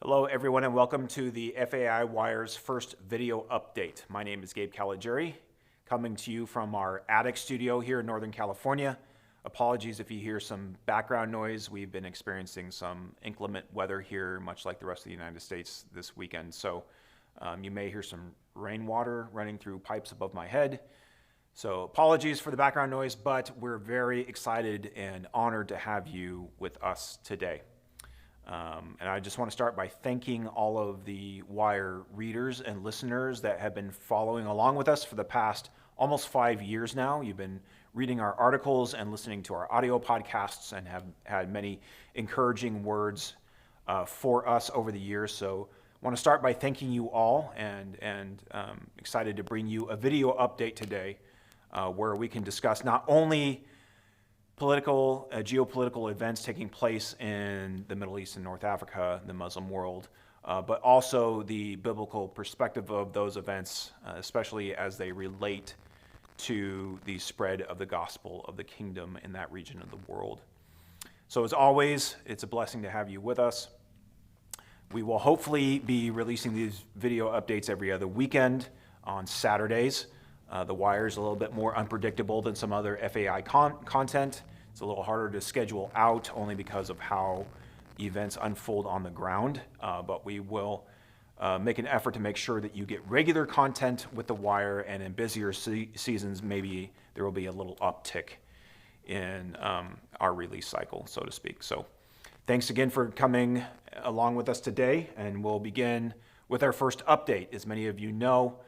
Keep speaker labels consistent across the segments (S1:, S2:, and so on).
S1: Hello everyone and welcome to the FAI Wire's first video update. My name is Gabe, coming to you from our attic studio here in Northern California. Apologies if you hear some background noise. We've been experiencing some inclement weather here, much like the rest of the United States this weekend. So you may hear some rainwater running through pipes above my head. So apologies for the background noise, but we're very excited and honored to have you with us today. And I just want to start by thanking all of the Wire readers and listeners that have been following along with us for the past almost 5 years now. You've been reading our articles and listening to our audio podcasts and have had many encouraging words for us over the years. So I want to start by thanking you all and excited to bring you a video update today where we can discuss not only geopolitical events taking place in the Middle East and North Africa, the Muslim world, but also the biblical perspective of those events, especially as they relate to the spread of the gospel of the kingdom in that region of the world. So as always, it's a blessing to have you with us. We will hopefully be releasing these video updates every other weekend on Saturdays. The Wire is a little bit more unpredictable than some other FAI content. It's a little harder to schedule out only because of how events unfold on the ground, but we will make an effort to make sure that you get regular content with the Wire, and in busier seasons, maybe there will be a little uptick in our release cycle, so to speak. So thanks again for coming along with us today, and we'll begin with our first update. As many of you know,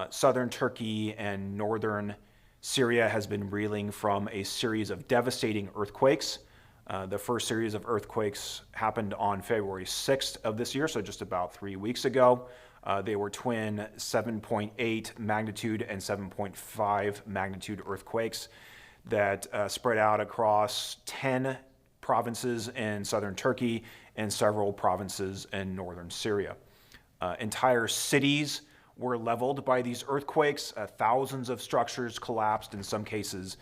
S1: southern Turkey and northern Syria has been reeling from a series of devastating earthquakes. The first series of earthquakes happened on February 6th of this year, so just about 3 weeks ago. They were twin 7.8 magnitude and 7.5 magnitude earthquakes that spread out across 10 provinces in southern Turkey and several provinces in northern Syria. Entire cities were leveled by these earthquakes. Thousands of structures collapsed. In some cases,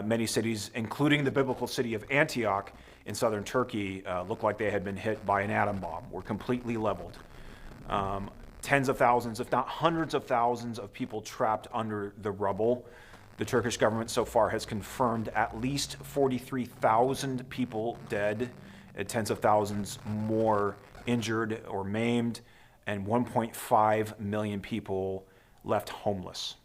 S1: many cities, including the biblical city of Antioch in southern Turkey, looked like they had been hit by an atom bomb, were completely leveled. Tens of thousands, if not hundreds of thousands of people trapped under the rubble. The Turkish government so far has confirmed at least 43,000 people dead, tens of thousands more injured or maimed, and 1.5 million people left homeless.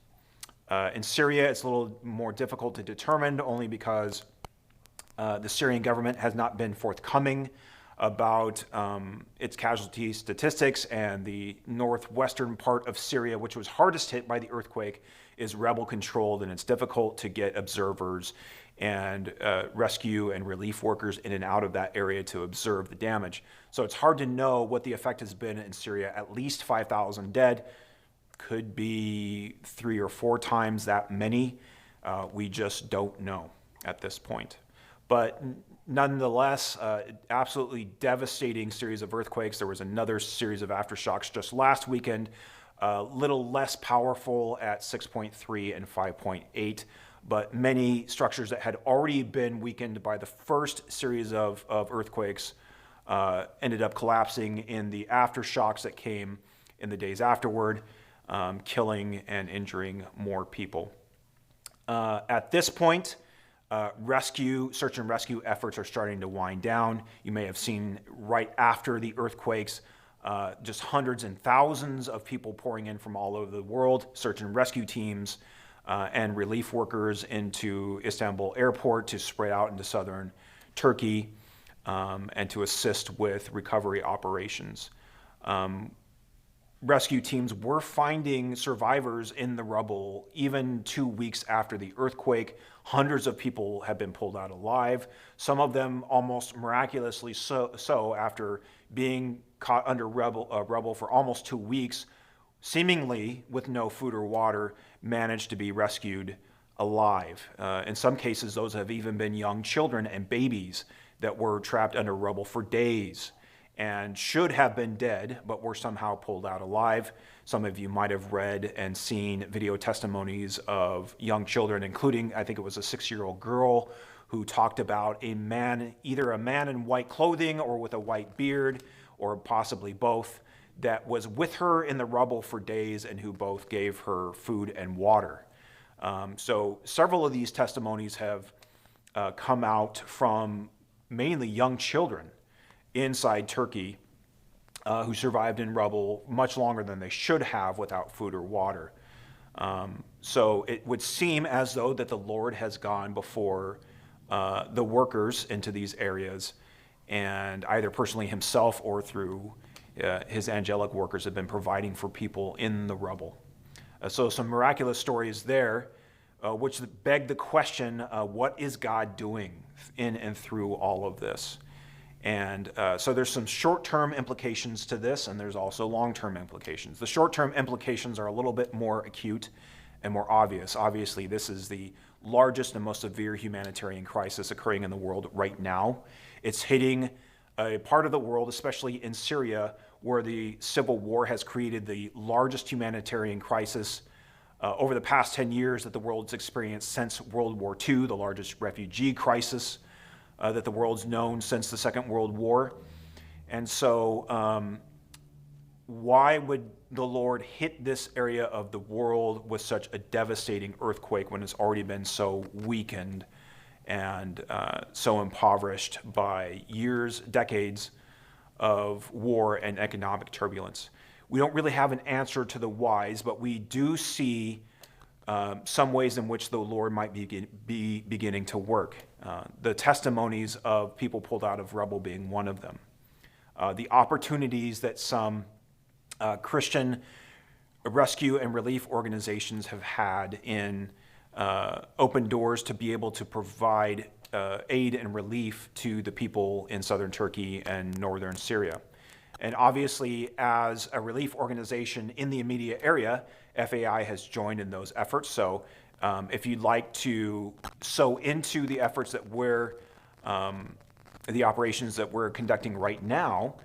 S1: In Syria, it's a little more difficult to determine, only because the Syrian government has not been forthcoming about its casualty statistics, and the northwestern part of Syria, which was hardest hit by the earthquake, is rebel-controlled, and it's difficult to get observers and rescue and relief workers in and out of that area to observe the damage. So it's hard to know what the effect has been in Syria. At least 5,000 dead, could be 3 or 4 times that many. We just don't know at this point. But nonetheless, absolutely devastating series of earthquakes. There was another series of aftershocks just last weekend, a little less powerful at 6.3 and 5.8. But many structures that had already been weakened by the first series of earthquakes ended up collapsing in the aftershocks that came in the days afterward, killing and injuring more people. At this point, search and rescue efforts are starting to wind down. You may have seen right after the earthquakes, just hundreds and thousands of people pouring in from all over the world, search and rescue teams, and relief workers into Istanbul airport to spread out into southern Turkey and to assist with recovery operations. Rescue teams were finding survivors in the rubble even 2 weeks after the earthquake. Hundreds of people have been pulled out alive, some of them almost miraculously so after being caught under rubble for almost 2 weeks. seemingly with no food or water, managed to be rescued alive. In some cases, those have even been young children and babies that were trapped under rubble for days and should have been dead, but were somehow pulled out alive. Some of you might have read and seen video testimonies of young children, including, I think it was a 6-year-old girl who talked about a man, either a man in white clothing or with a white beard, or possibly both, that was with her in the rubble for days and who both gave her food and water. So several of these testimonies have come out from mainly young children inside Turkey who survived in rubble much longer than they should have without food or water. So it would seem as though that the Lord has gone before the workers into these areas, and either personally himself or through his angelic workers have been providing for people in the rubble. So some miraculous stories there, which beg the question, what is God doing in and through all of this? And so there's some short-term implications to this, and there's also long-term implications. The short-term implications are a little bit more acute and more obvious. Obviously, this is the largest and most severe humanitarian crisis occurring in the world right now. It's hitting a part of the world, especially in Syria, where the civil war has created the largest humanitarian crisis over the past 10 years that the world's experienced since World War II, the largest refugee crisis that the world's known since the Second World War. And so why would the Lord hit this area of the world with such a devastating earthquake when it's already been so weakened and so impoverished by years, decades of war and economic turbulence? We don't really have an answer to the whys, but we do see some ways in which the Lord might be beginning to work. The testimonies of people pulled out of rubble being one of them. The opportunities that some Christian rescue and relief organizations have had in open doors to be able to provide aid and relief to the people in southern Turkey and northern Syria. And obviously, as a relief organization in the immediate area, FAI has joined in those efforts. So if you'd like to sow into the efforts that the operations that we're conducting right now,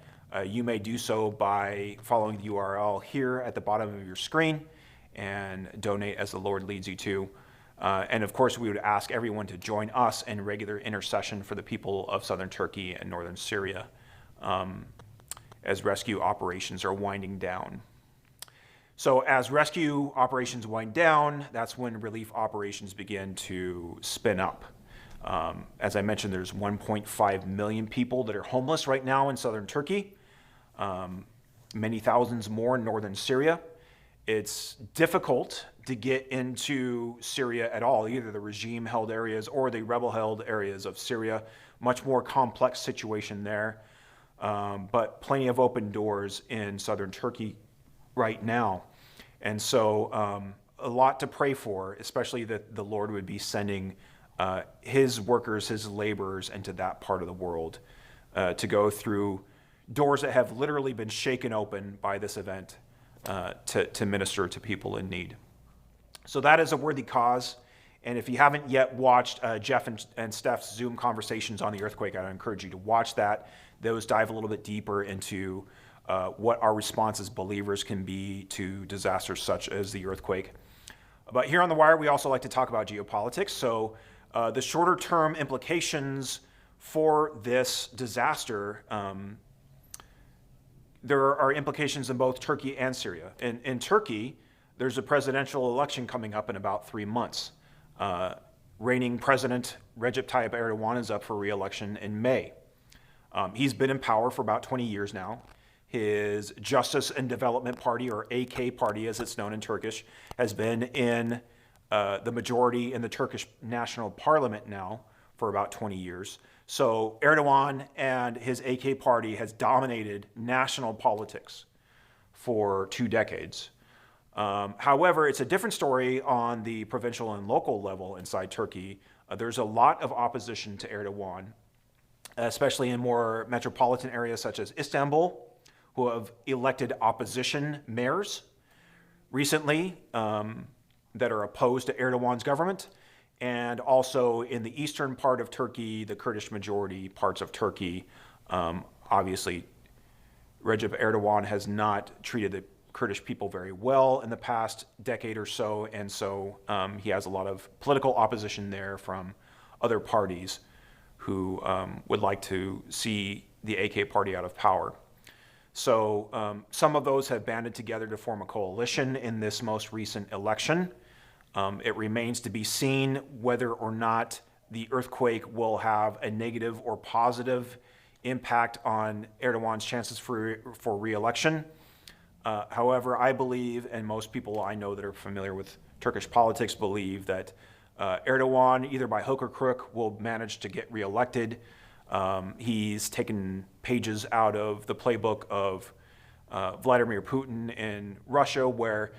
S1: you may do so by following the URL here at the bottom of your screen and donate as the Lord leads you to. And of course, we would ask everyone to join us in regular intercession for the people of southern Turkey and northern Syria as rescue operations are winding down. So as rescue operations wind down, that's when relief operations begin to spin up. As I mentioned, there's 1.5 million people that are homeless right now in southern Turkey, many thousands more in northern Syria. It's difficult to get into Syria at all, either the regime-held areas or the rebel-held areas of Syria. Much more complex situation there, but plenty of open doors in southern Turkey right now. And so a lot to pray for, especially that the Lord would be sending his workers, his laborers into that part of the world to go through doors that have literally been shaken open by this event to minister to people in need. So that is a worthy cause. And if you haven't yet watched Jeff and Steph's Zoom conversations on the earthquake, I'd encourage you to watch that. Those dive a little bit deeper into what our response as believers can be to disasters such as the earthquake. But here on The Wire, we also like to talk about geopolitics. So the shorter term implications for this disaster, there are implications in both Turkey and Syria. In Turkey, there's a presidential election coming up in about 3 months. Reigning President Recep Tayyip Erdogan is up for re-election in May. He's been in power for about 20 years now. His Justice and Development Party, or AK Party as it's known in Turkish, has been in the majority in the Turkish National Parliament now for about 20 years. So Erdogan and his AK Party has dominated national politics for 2 decades. However, it's a different story on the provincial and local level inside Turkey. There's a lot of opposition to Erdogan, especially in more metropolitan areas such as Istanbul, who have elected opposition mayors recently that are opposed to Erdogan's government, and also in the eastern part of Turkey, the Kurdish majority parts of Turkey. Obviously, Recep Erdogan has not treated the Kurdish people very well in the past decade or so, and so he has a lot of political opposition there from other parties who would like to see the AK party out of power. So some of those have banded together to form a coalition in this most recent election. It remains to be seen whether or not the earthquake will have a negative or positive impact on Erdogan's chances for re-election. However, I believe, and most people I know that are familiar with Turkish politics believe, that Erdogan, either by hook or crook, will manage to get re-elected. He's taken pages out of the playbook of Vladimir Putin in Russia, where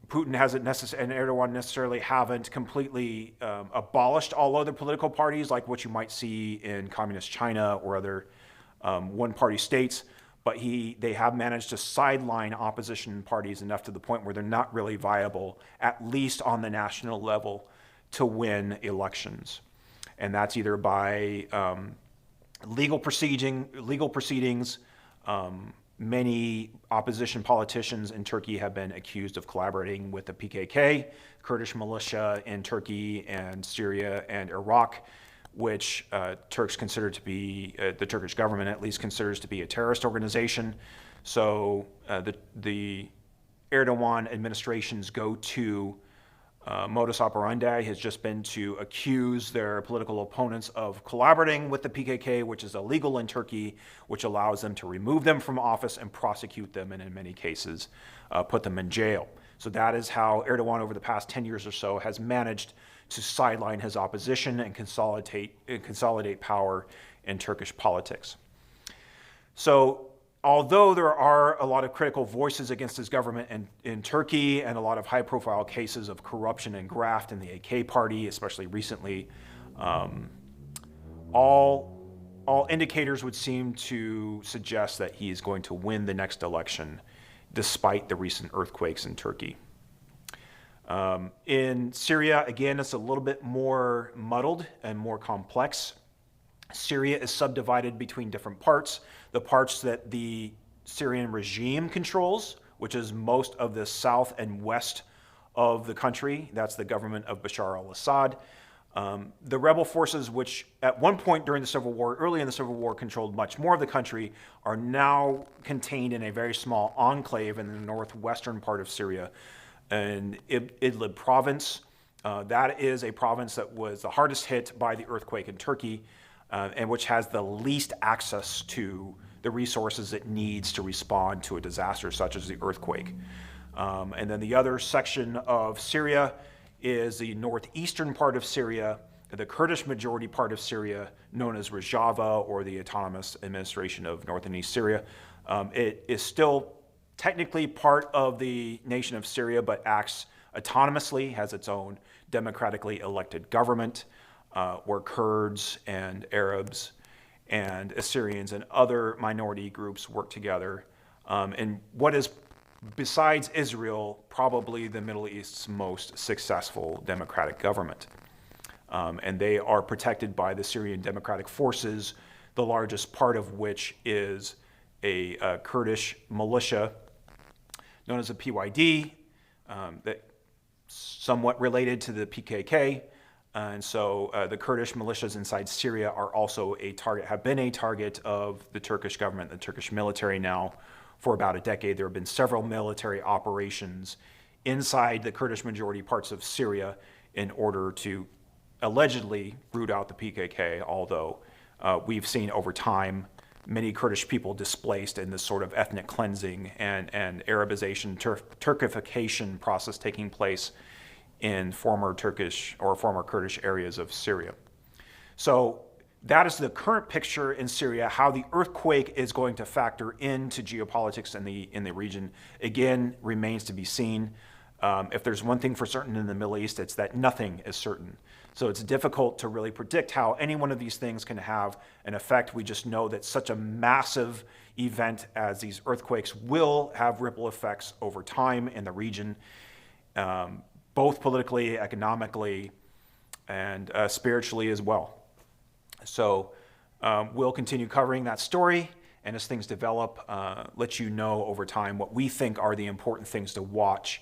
S1: Putin hasn't and Erdogan necessarily haven't completely abolished all other political parties like what you might see in communist China or other one-party states, but they have managed to sideline opposition parties enough to the point where they're not really viable, at least on the national level, to win elections. And that's either by legal proceedings. Many opposition politicians in Turkey have been accused of collaborating with the PKK, Kurdish militia in Turkey and Syria and Iraq, which Turks consider to be, the Turkish government at least considers to be a terrorist organization. So the Erdogan administration's go-to modus operandi has just been to accuse their political opponents of collaborating with the PKK, which is illegal in Turkey, which allows them to remove them from office and prosecute them, and in many cases, put them in jail. So that is how Erdogan, over the past 10 years or so, has managed to sideline his opposition and consolidate power in Turkish politics. So, although there are a lot of critical voices against his government in Turkey and a lot of high-profile cases of corruption and graft in the AK party, especially recently, all indicators would seem to suggest that he is going to win the next election, despite the recent earthquakes in Turkey. In Syria, again, it's a little bit more muddled and more complex. Syria is subdivided between different parts. The parts that the Syrian regime controls, which is most of the south and west of the country, that's the government of Bashar al-Assad. The rebel forces, which at one point during the Civil War, early in the Civil War, controlled much more of the country, are now contained in a very small enclave in the northwestern part of Syria, in Idlib province. That is a province that was the hardest hit by the earthquake in Turkey, and which has the least access to the resources it needs to respond to a disaster such as the earthquake. And then the other section of Syria is the northeastern part of Syria, the Kurdish majority part of Syria, known as Rojava, or the Autonomous Administration of North and East Syria. It is still technically part of the nation of Syria, but acts autonomously, has its own democratically elected government, where Kurds and Arabs and Assyrians and other minority groups work together. And what is, besides Israel, probably the Middle East's most successful democratic government. And they are protected by the Syrian Democratic Forces, the largest part of which is a Kurdish militia known as the PYD, that somewhat related to the PKK. And so the Kurdish militias inside Syria are also a target, have been a target of the Turkish government, the Turkish military now for about a decade. There have been several military operations inside the Kurdish majority parts of Syria in order to allegedly root out the PKK, although we've seen over time many Kurdish people displaced in this sort of ethnic cleansing and Arabization, Turkification process taking place in former Turkish or former Kurdish areas of Syria. So that is the current picture in Syria. How the earthquake is going to factor into geopolitics in the region, again, remains to be seen. If there's one thing for certain in the Middle East, it's that nothing is certain. So it's difficult to really predict how any one of these things can have an effect. We just know that such a massive event as these earthquakes will have ripple effects over time in the region, both politically, economically, and spiritually as well. So we'll continue covering that story, and as things develop, let you know over time what we think are the important things to watch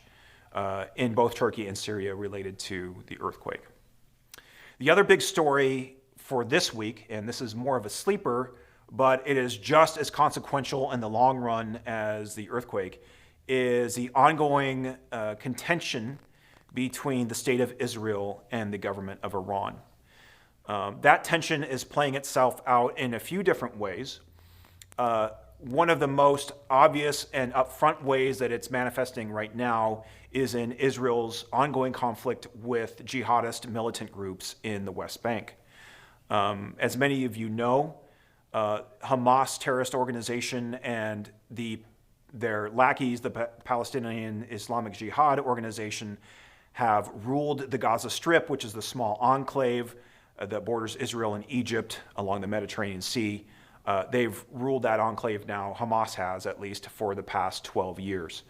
S1: in both Turkey and Syria related to the earthquake. The other big story for this week, and this is more of a sleeper, but it is just as consequential in the long run as the earthquake, is the ongoing contention between the state of Israel and the government of Iran. That tension is playing itself out in a few different ways. One of the most obvious and upfront ways that it's manifesting right now is in Israel's ongoing conflict with jihadist militant groups in the West Bank. As many of you know, Hamas terrorist organization and their lackeys, the Palestinian Islamic Jihad organization, have ruled the Gaza Strip, which is the small enclave that borders Israel and Egypt along the Mediterranean Sea. They've ruled that enclave now, Hamas has at least, for the past 12 years.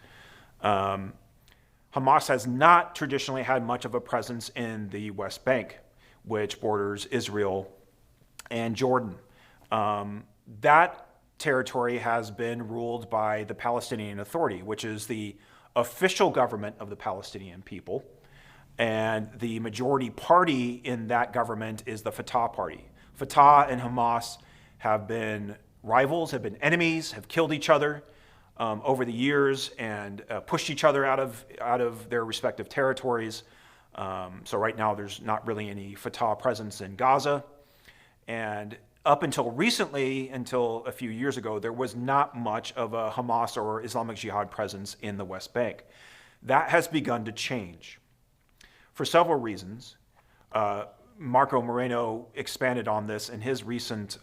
S1: Hamas has not traditionally had much of a presence in the West Bank, which borders Israel and Jordan. That territory has been ruled by the Palestinian Authority, which is the official government of the Palestinian people. And the majority party in that government is the Fatah party. Fatah and Hamas have been rivals, have been enemies, have killed each other over the years and pushed each other out of their respective territories. So right now there's not really any Fatah presence in Gaza. And up until recently, until a few years ago, there was not much of a Hamas or Islamic Jihad presence in the West Bank. That has begun to change for several reasons. Marco Moreno expanded on this in his recent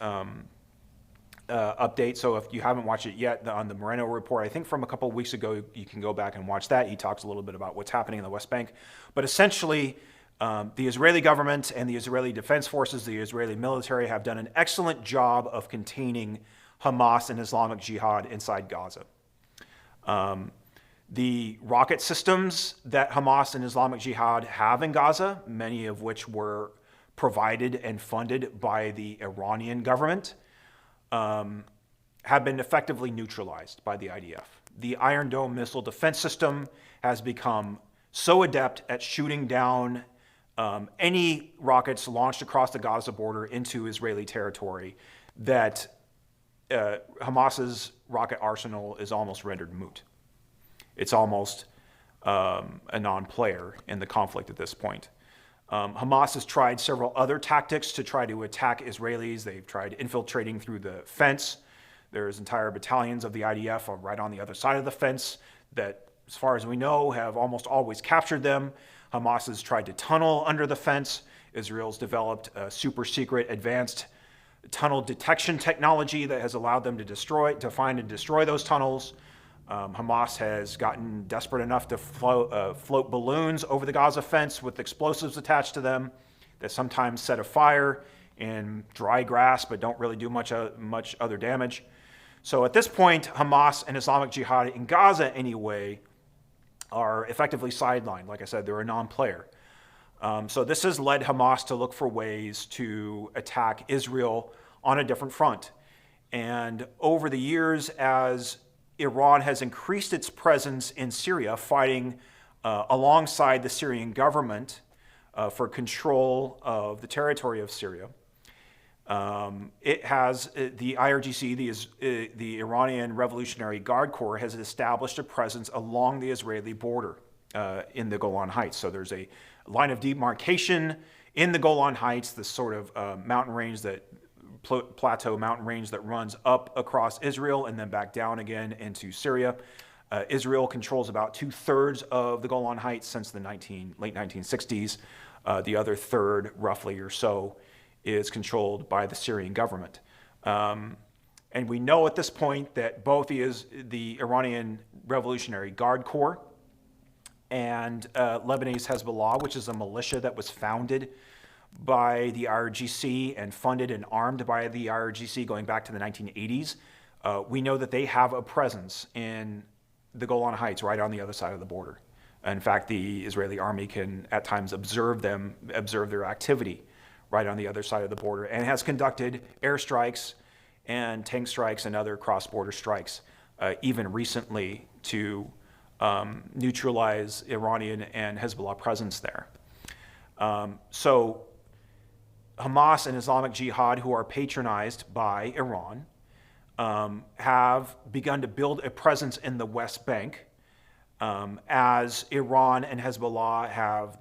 S1: update. So if you haven't watched it yet, on the Moreno report, I think from a couple of weeks ago, you can go back and watch that. He talks a little bit about what's happening in the West Bank. But essentially, the Israeli government and the Israeli Defense Forces, the Israeli military, have done an excellent job of containing Hamas and Islamic Jihad inside Gaza. The rocket systems that Hamas and Islamic Jihad have in Gaza, many of which were provided and funded by the Iranian government, have been effectively neutralized by the IDF. The Iron Dome missile defense system has become so adept at shooting down any rockets launched across the Gaza border into Israeli territory that Hamas's rocket arsenal is almost rendered moot. It's almost a non-player in the conflict at this point. Hamas has tried several other tactics to try to attack Israelis. They've tried infiltrating through the fence. There's entire battalions of the IDF are right on the other side of the fence that, as far as we know, have almost always captured them. Hamas has tried to tunnel under the fence. Israel's developed a super secret advanced tunnel detection technology that has allowed them to find and destroy those tunnels. Hamas has gotten desperate enough to float balloons over the Gaza fence with explosives attached to them that sometimes set afire in dry grass but don't really do much other damage. So at this point, Hamas and Islamic Jihad in Gaza anyway are effectively sidelined. Like I said, they're a non-player. So this has led Hamas to look for ways to attack Israel on a different front. And over the years, as Iran has increased its presence in Syria, fighting alongside the Syrian government for control of the territory of Syria. It has the IRGC, the Iranian Revolutionary Guard Corps, has established a presence along the Israeli border in the Golan Heights. So there's a line of demarcation in the Golan Heights, this sort of mountain range that plateau mountain range that runs up across Israel and then back down again into Syria. Israel controls about 2/3 of the Golan Heights since the late 1960s. The other third, roughly or so, is controlled by the Syrian government. And we know at this point that both the Iranian Revolutionary Guard Corps and Lebanese Hezbollah, which is a militia that was founded by the IRGC and funded and armed by the IRGC going back to the 1980s. We know that they have a presence in the Golan Heights right on the other side of the border. In fact, the Israeli army can at times observe their activity right on the other side of the border, and has conducted airstrikes and tank strikes and other cross-border strikes, even recently to neutralize Iranian and Hezbollah presence there. So Hamas and Islamic Jihad, who are patronized by Iran, have begun to build a presence in the West Bank, as Iran and Hezbollah have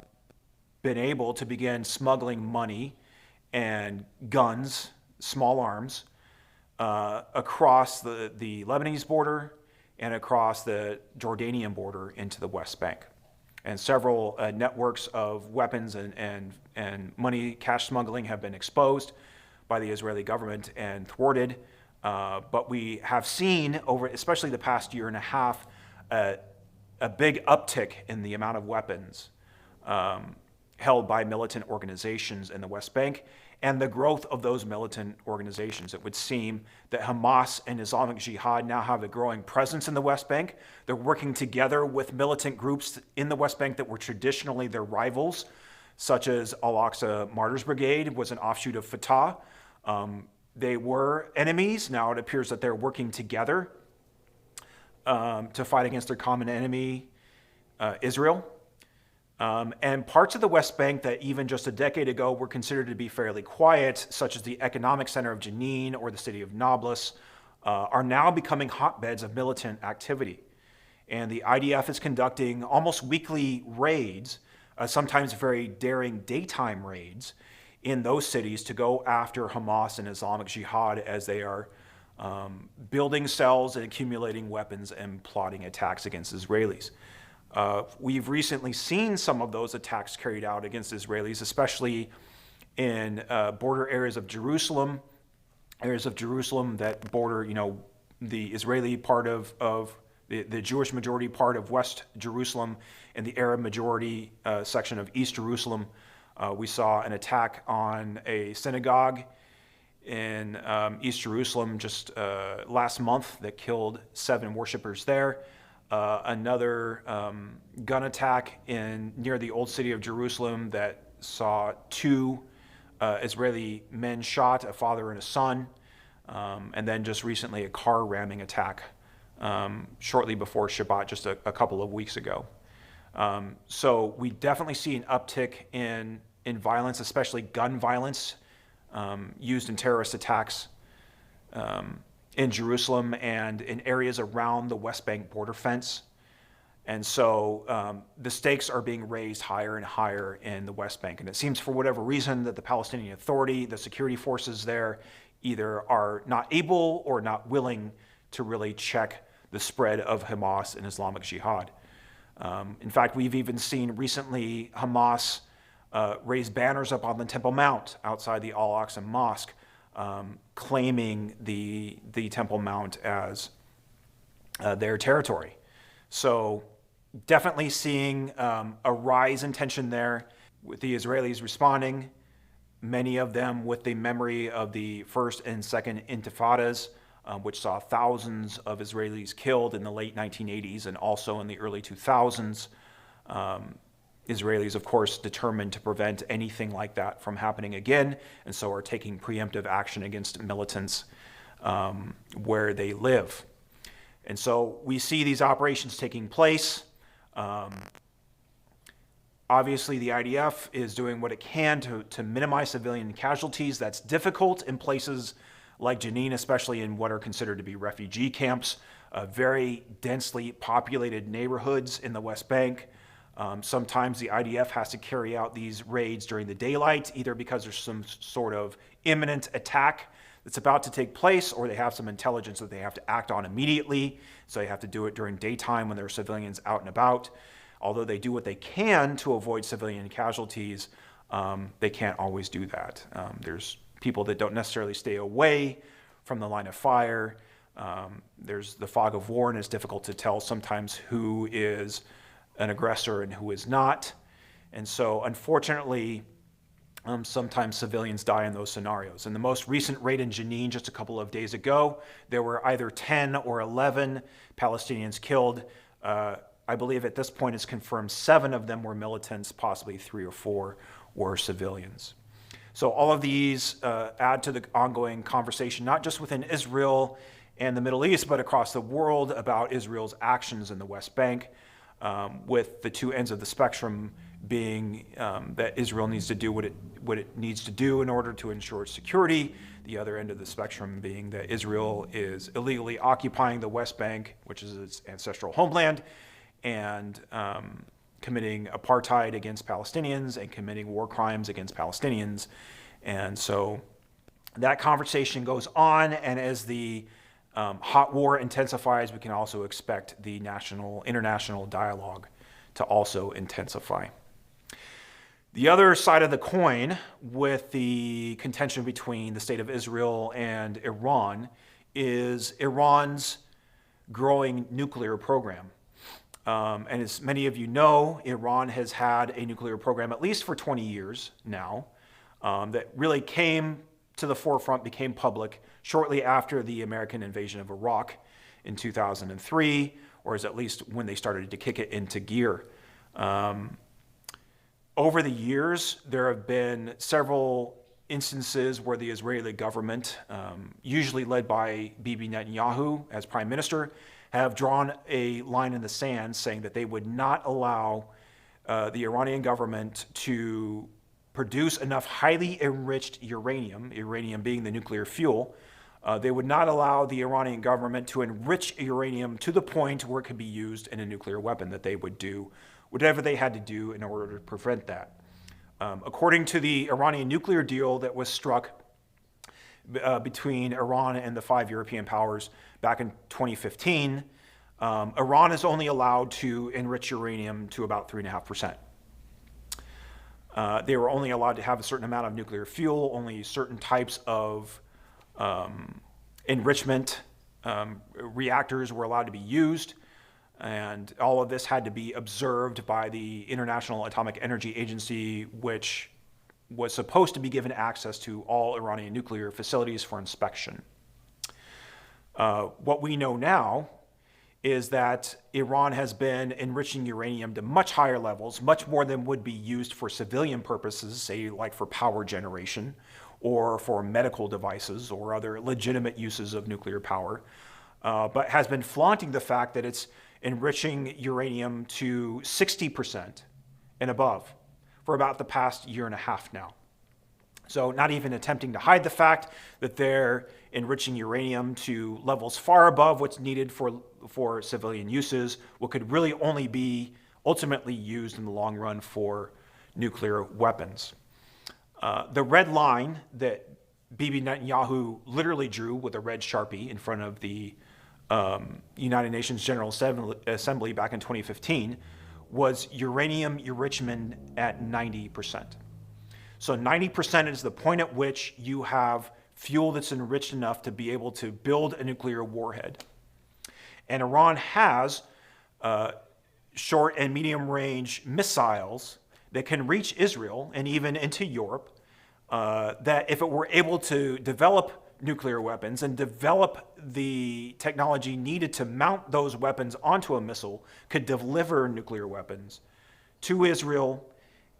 S1: been able to begin smuggling money and guns, small arms, across the Lebanese border and across the Jordanian border into the West Bank. And several networks of weapons and money cash smuggling have been exposed by the Israeli government and thwarted. But we have seen over, especially the past year and a half, a big uptick in the amount of weapons held by militant organizations in the West Bank, and the growth of those militant organizations. It would seem that Hamas and Islamic Jihad now have a growing presence in the West Bank. They're working together with militant groups in the West Bank that were traditionally their rivals, such as Al-Aqsa Martyrs Brigade was an offshoot of Fatah. They were enemies. Now it appears that they're working together to fight against their common enemy, Israel. And parts of the West Bank that even just a decade ago were considered to be fairly quiet, such as the economic center of Jenin or the city of Nablus, are now becoming hotbeds of militant activity. And the IDF is conducting almost weekly raids, sometimes very daring daytime raids, in those cities to go after Hamas and Islamic Jihad as they are building cells and accumulating weapons and plotting attacks against Israelis. We've recently seen some of those attacks carried out against Israelis, especially in border areas of Jerusalem that border, the Israeli part of the Jewish majority part of West Jerusalem and the Arab majority section of East Jerusalem. We saw an attack on a synagogue in East Jerusalem just last month that killed 7 worshipers there. Another gun attack near the old city of Jerusalem that saw 2 Israeli men shot, a father and a son, and then just recently a car ramming attack shortly before Shabbat, just a couple of weeks ago. So we definitely see an uptick in violence, especially gun violence used in terrorist attacks in Jerusalem and in areas around the West Bank border fence. And so the stakes are being raised higher and higher in the West Bank. And it seems for whatever reason that the Palestinian Authority, the security forces there, either are not able or not willing to really check the spread of Hamas and Islamic Jihad. In fact, we've even seen recently Hamas raise banners up on the Temple Mount outside the Al-Aqsa Mosque, claiming the Temple Mount as their territory. So definitely seeing a rise in tension there, with the Israelis responding, many of them with the memory of the first and second intifadas, which saw thousands of Israelis killed in the late 1980s and also in the early 2000s. Israelis, of course, determined to prevent anything like that from happening again, and so are taking preemptive action against militants where they live. And so we see these operations taking place. Obviously, the IDF is doing what it can to minimize civilian casualties. That's difficult in places like Jenin, especially in what are considered to be refugee camps, very densely populated neighborhoods in the West Bank. Sometimes the IDF has to carry out these raids during the daylight, either because there's some sort of imminent attack that's about to take place, or they have some intelligence that they have to act on immediately, so they have to do it during daytime when there are civilians out and about. Although they do what they can to avoid civilian casualties, they can't always do that. There's people that don't necessarily stay away from the line of fire. There's the fog of war, and it's difficult to tell sometimes who is an aggressor and who is not. And so, unfortunately, sometimes civilians die in those scenarios. In the most recent raid in Jenin just a couple of days ago, there were either 10 or 11 Palestinians killed. I believe at this point it's confirmed 7 of them were militants, possibly 3 or 4 were civilians. So all of these add to the ongoing conversation, not just within Israel and the Middle East, but across the world about Israel's actions in the West Bank, with the two ends of the spectrum being that Israel needs to do what it needs to do in order to ensure security. The other end of the spectrum being that Israel is illegally occupying the West Bank, which is its ancestral homeland, and committing apartheid against Palestinians and committing war crimes against Palestinians. And so that conversation goes on, and as the hot war intensifies, we can also expect the international dialogue to also intensify. The other side of the coin with the contention between the state of Israel and Iran is Iran's growing nuclear program. And as many of you know, Iran has had a nuclear program at least for 20 years now that really came to the forefront, became public shortly after the American invasion of Iraq in 2003, or at least when they started to kick it into gear. Over the years, there have been several instances where the Israeli government, usually led by Bibi Netanyahu as prime minister, have drawn a line in the sand saying that they would not allow the Iranian government to produce enough highly enriched uranium, uranium being the nuclear fuel. They would not allow the Iranian government to enrich uranium to the point where it could be used in a nuclear weapon, that they would do whatever they had to do in order to prevent that. According to the Iranian nuclear deal that was struck between Iran and the 5 European powers back in 2015, Iran is only allowed to enrich uranium to about 3.5%. They were only allowed to have a certain amount of nuclear fuel, only certain types of enrichment reactors were allowed to be used, and all of this had to be observed by the International Atomic Energy Agency, which was supposed to be given access to all Iranian nuclear facilities for inspection. What we know now is that Iran has been enriching uranium to much higher levels, much more than would be used for civilian purposes, say like for power generation or for medical devices or other legitimate uses of nuclear power, but has been flaunting the fact that it's enriching uranium to 60% and above for about the past year and a half now. So not even attempting to hide the fact that they're enriching uranium to levels far above what's needed for civilian uses, what could really only be ultimately used in the long run for nuclear weapons. The red line that Bibi Netanyahu literally drew with a red Sharpie in front of the United Nations General Assembly back in 2015 was uranium enrichment at 90%. So 90% is the point at which you have fuel that's enriched enough to be able to build a nuclear warhead. And Iran has short and medium range missiles that can reach Israel and even into Europe, that if it were able to develop nuclear weapons and develop the technology needed to mount those weapons onto a missile, could deliver nuclear weapons to Israel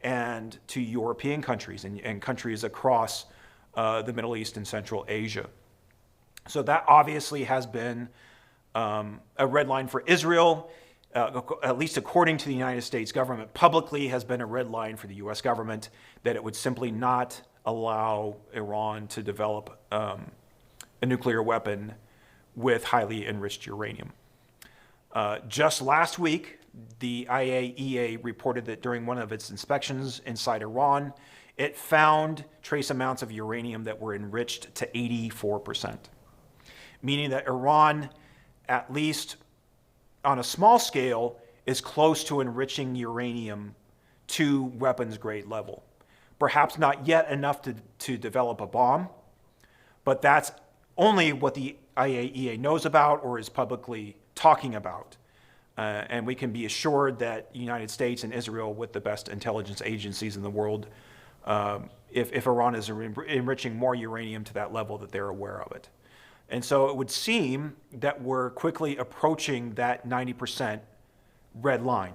S1: and to European countries and countries across the Middle East and Central Asia. So that obviously has been a red line for Israel, at least according to the United States government, publicly has been a red line for the US government, that it would simply not allow Iran to develop a nuclear weapon with highly enriched uranium. Just last week, the IAEA reported that during one of its inspections inside Iran, it found trace amounts of uranium that were enriched to 84%, meaning that Iran, at least on a small scale, is close to enriching uranium to weapons grade level. Perhaps not yet enough to develop a bomb, but that's only what the IAEA knows about or is publicly talking about. And we can be assured that the United States and Israel, with the best intelligence agencies in the world, if Iran is enriching more uranium to that level, that they're aware of it. And so it would seem that we're quickly approaching that 90% red line.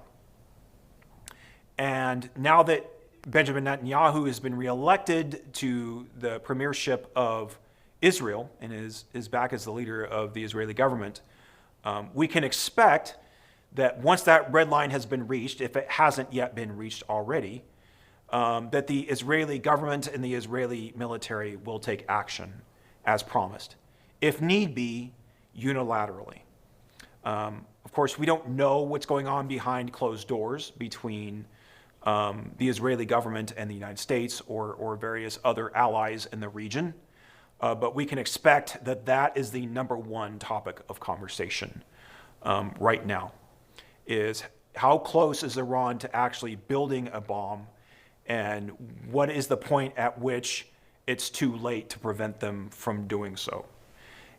S1: And now that Benjamin Netanyahu has been reelected to the premiership of Israel and is back as the leader of the Israeli government, we can expect that once that red line has been reached, if it hasn't yet been reached already, that the Israeli government and the Israeli military will take action as promised, if need be, unilaterally. Of course, we don't know what's going on behind closed doors between the Israeli government and the United States or various other allies in the region, but we can expect that that is the number one topic of conversation right now, is how close is Iran to actually building a bomb, and what is the point at which it's too late to prevent them from doing so.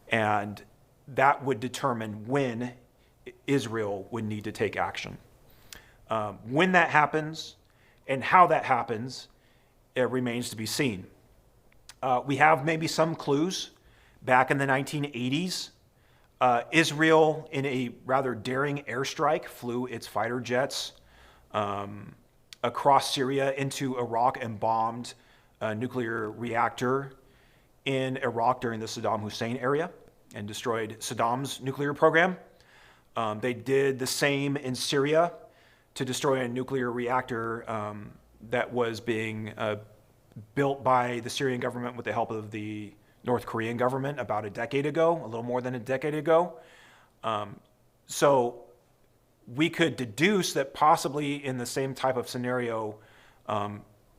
S1: And that would determine when Israel would need to take action. When that happens and how that happens, it remains to be seen. We have maybe some clues. Back in the 1980s, Israel, in a rather daring airstrike, flew its fighter jets across Syria into Iraq and bombed a nuclear reactor in Iraq during the Saddam Hussein era and destroyed Saddam's nuclear program. They did the same in Syria to destroy a nuclear reactor that was being built by the Syrian government with the help of the North Korean government about a decade ago, a little more than a decade ago. So we could deduce that possibly in the same type of scenario,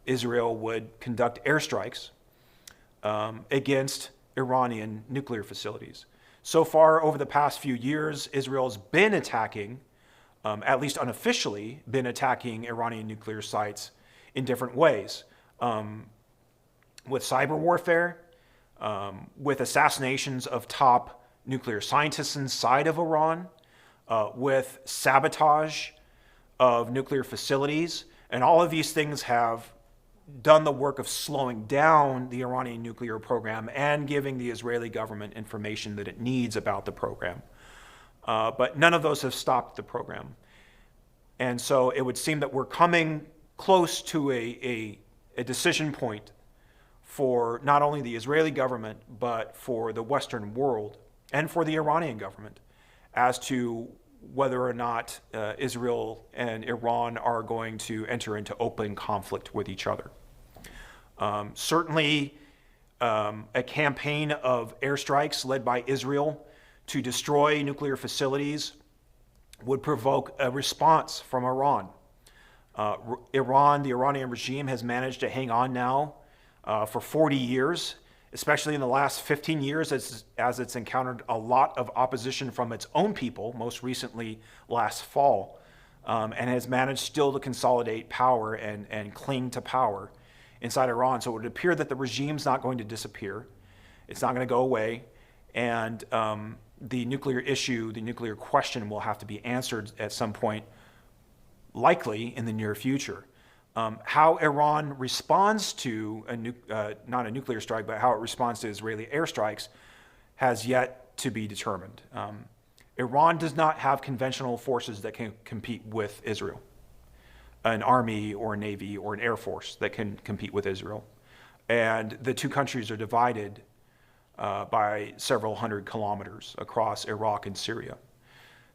S1: Israel would conduct airstrikes against Iranian nuclear facilities. So far, over the past few years, Israel's been attacking, at least unofficially, been attacking Iranian nuclear sites in different ways, with cyber warfare, with assassinations of top nuclear scientists inside of Iran, with sabotage of nuclear facilities. And all of these things have done the work of slowing down the Iranian nuclear program and giving the Israeli government information that it needs about the program. But none of those have stopped the program. And so it would seem that we're coming close to a decision point for not only the Israeli government, but for the Western world and for the Iranian government as to whether or not Israel and Iran are going to enter into open conflict with each other. Certainly, a campaign of airstrikes led by Israel to destroy nuclear facilities would provoke a response from Iran. The Iranian regime has managed to hang on now for 40 years, especially in the last 15 years as it's encountered a lot of opposition from its own people, most recently last fall, and has managed still to consolidate power and cling to power inside Iran. So it would appear that the regime's not going to disappear. It's not going to go away. And the nuclear issue, the nuclear question will have to be answered at some point, likely in the near future. How Iran responds to not a nuclear strike, but how it responds to Israeli airstrikes has yet to be determined. Iran does not have conventional forces that can compete with Israel, an army or a navy or an air force that can compete with Israel. And the two countries are divided by several hundred kilometers across Iraq and Syria.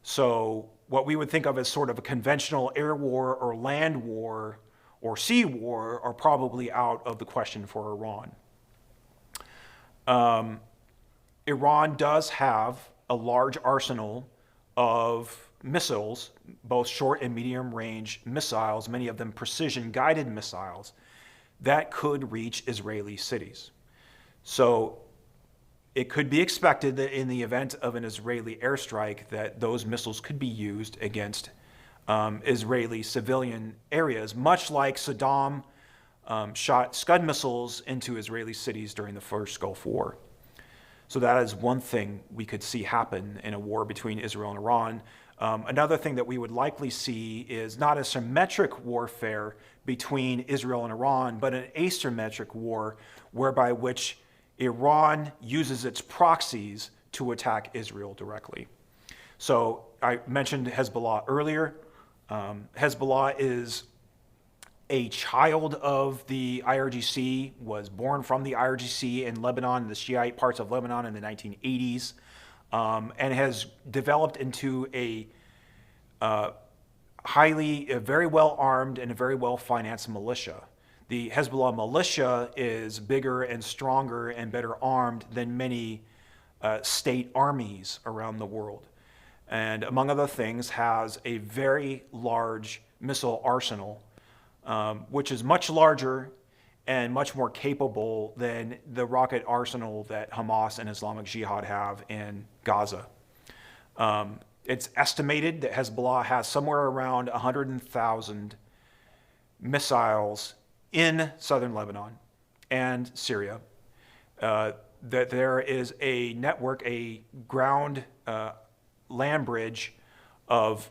S1: So what we would think of as sort of a conventional air war or land war or sea war are probably out of the question for Iran. Iran does have a large arsenal of missiles, both short and medium range missiles, many of them precision guided missiles, that could reach Israeli cities. So it could be expected that in the event of an Israeli airstrike that those missiles could be used against Israeli civilian areas, much like Saddam shot Scud missiles into Israeli cities during the first Gulf War. So that is one thing we could see happen in a war between Israel and Iran. Another thing that we would likely see is not a symmetric warfare between Israel and Iran, but an asymmetric war whereby which Iran uses its proxies to attack Israel directly. So I mentioned Hezbollah earlier. Hezbollah is a child of the IRGC, was born from the IRGC in Lebanon, the Shiite parts of Lebanon in the 1980s, and has developed into a very well armed and a very well financed militia. The Hezbollah militia is bigger and stronger and better armed than many state armies around the world. And among other things, has a very large missile arsenal, which is much larger and much more capable than the rocket arsenal that Hamas and Islamic Jihad have in Gaza. It's estimated that Hezbollah has somewhere around 100,000 missiles in southern Lebanon and Syria. That there is a network, a ground land bridge of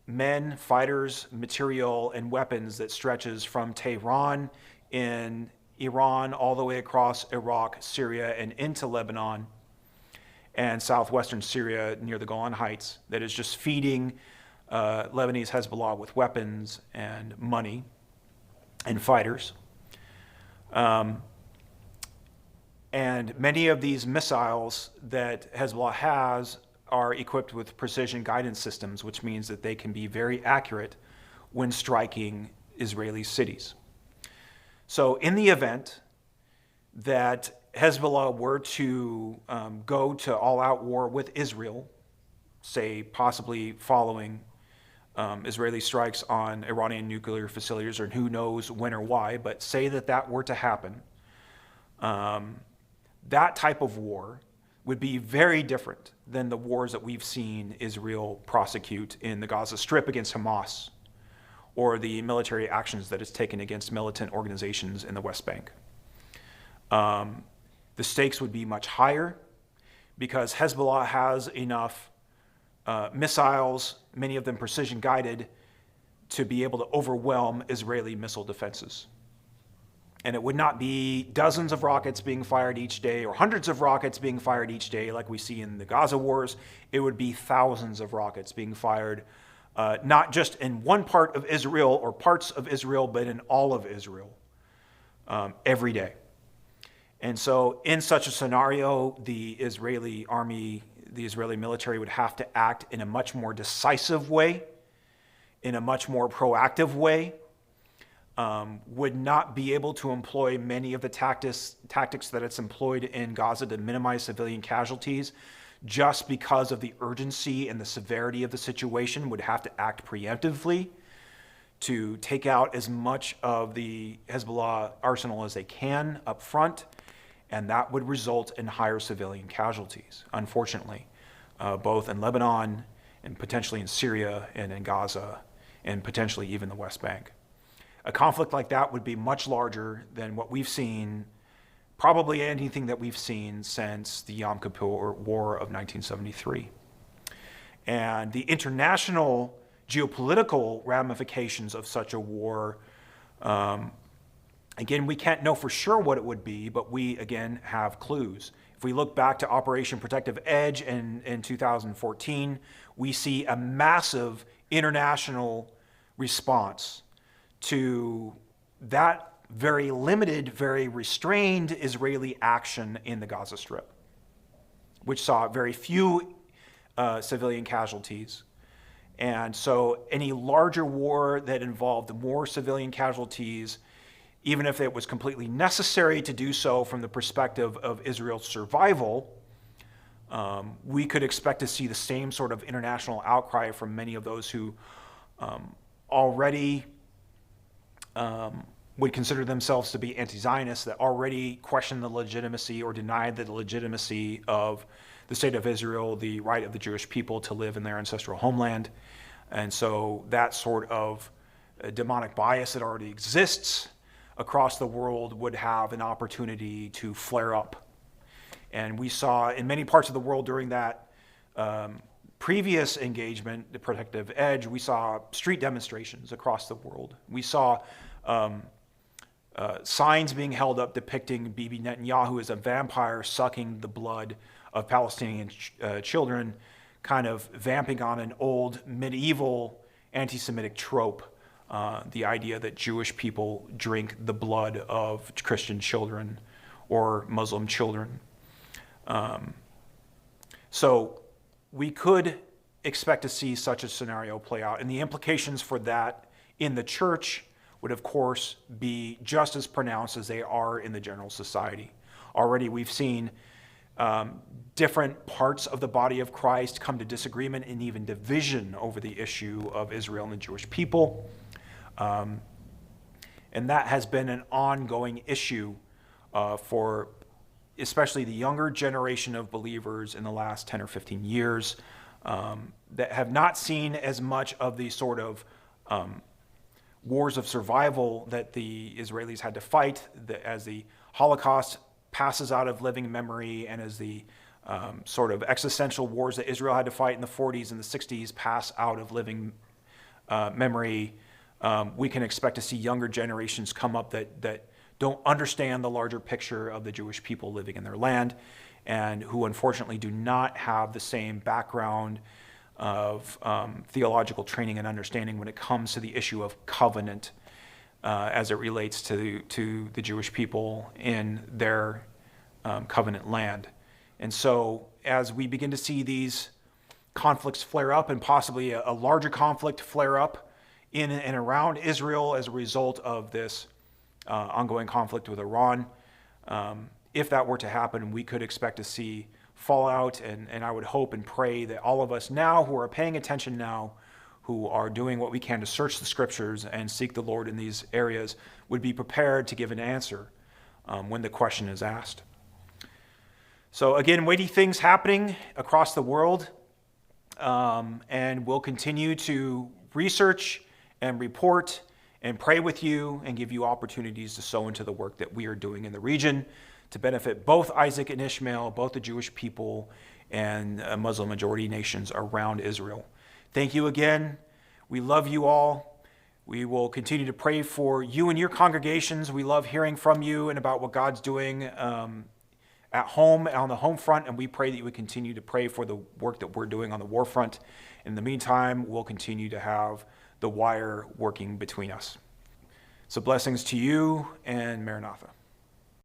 S1: men, fighters, material, and weapons that stretches from Tehran in Iran all the way across Iraq, Syria, and into Lebanon and southwestern Syria near the Golan Heights, that is just feeding Lebanese Hezbollah with weapons and money and fighters. And many of these missiles that Hezbollah has are equipped with precision guidance systems, which means that they can be very accurate when striking Israeli cities. So in the event that Hezbollah were to go to all-out war with Israel, say possibly following Israeli strikes on Iranian nuclear facilities, or who knows when or why, but say that that were to happen, that type of war would be very different than the wars that we've seen Israel prosecute in the Gaza Strip against Hamas, or the military actions that it's taken against militant organizations in the West Bank. The stakes would be much higher because Hezbollah has enough missiles, many of them precision guided, to be able to overwhelm Israeli missile defenses. And it would not be dozens of rockets being fired each day or hundreds of rockets being fired each day like we see in the Gaza wars. It would be thousands of rockets being fired, not just in one part of Israel or parts of Israel, but in all of Israel every day. And so in such a scenario, the Israeli army, the Israeli military would have to act in a much more decisive way, in a much more proactive way, would not be able to employ many of the tactics that it's employed in Gaza to minimize civilian casualties, just because of the urgency and the severity of the situation, would have to act preemptively to take out as much of the Hezbollah arsenal as they can up front, and that would result in higher civilian casualties, unfortunately, both in Lebanon and potentially in Syria and in Gaza and potentially even the West Bank. A conflict like that would be much larger than what we've seen, probably anything that we've seen since the Yom Kippur War of 1973. And the international geopolitical ramifications of such a war, again, we can't know for sure what it would be, but we, again, have clues. If we look back to Operation Protective Edge in 2014, we see a massive international response to that very limited, very restrained Israeli action in the Gaza Strip, which saw very few civilian casualties. And so any larger war that involved more civilian casualties, even if it was completely necessary to do so from the perspective of Israel's survival, we could expect to see the same sort of international outcry from many of those who already would consider themselves to be anti-Zionists, that already question the legitimacy or deny the legitimacy of the state of Israel, the right of the Jewish people to live in their ancestral homeland. And so that sort of demonic bias that already exists across the world would have an opportunity to flare up. And we saw in many parts of the world during that previous engagement, the Protective Edge, we saw street demonstrations across the world. We saw signs being held up depicting Bibi Netanyahu as a vampire sucking the blood of Palestinian children, kind of vamping on an old medieval anti-Semitic trope, the idea that Jewish people drink the blood of Christian children or Muslim children. So we could expect to see such a scenario play out, and the implications for that in the church would, of course, be just as pronounced as they are in the general society. Already we've seen different parts of the body of Christ come to disagreement and even division over the issue of Israel and the Jewish people. And that has been an ongoing issue for especially the younger generation of believers in the last 10 or 15 years that have not seen as much of the sort of wars of survival that the Israelis had to fight as the Holocaust passes out of living memory, and as the sort of existential wars that Israel had to fight in the 40s and the 60s pass out of living memory. We can expect to see younger generations come up that don't understand the larger picture of the Jewish people living in their land, and who unfortunately do not have the same background of theological training and understanding when it comes to the issue of covenant as it relates to the Jewish people in their covenant land. And so as we begin to see these conflicts flare up, and possibly a larger conflict flare up in and around Israel as a result of this ongoing conflict with Iran, if that were to happen, we could expect to see fallout, and I would hope and pray that all of us now who are paying attention now, who are doing what we can to search the scriptures and seek the Lord in these areas, would be prepared to give an answer when the question is asked. So again, weighty things happening across the world, and we'll continue to research and report and pray with you and give you opportunities to sow into the work that we are doing in the region to benefit both Isaac and Ishmael, both the Jewish people and Muslim majority nations around Israel. Thank you again. We love you all. We will continue to pray for you and your congregations. We love hearing from you and about what God's doing at home, on the home front, and we pray that you would continue to pray for the work that we're doing on the war front. In the meantime, we'll continue to have the wire working between us. So blessings to you, and Maranatha.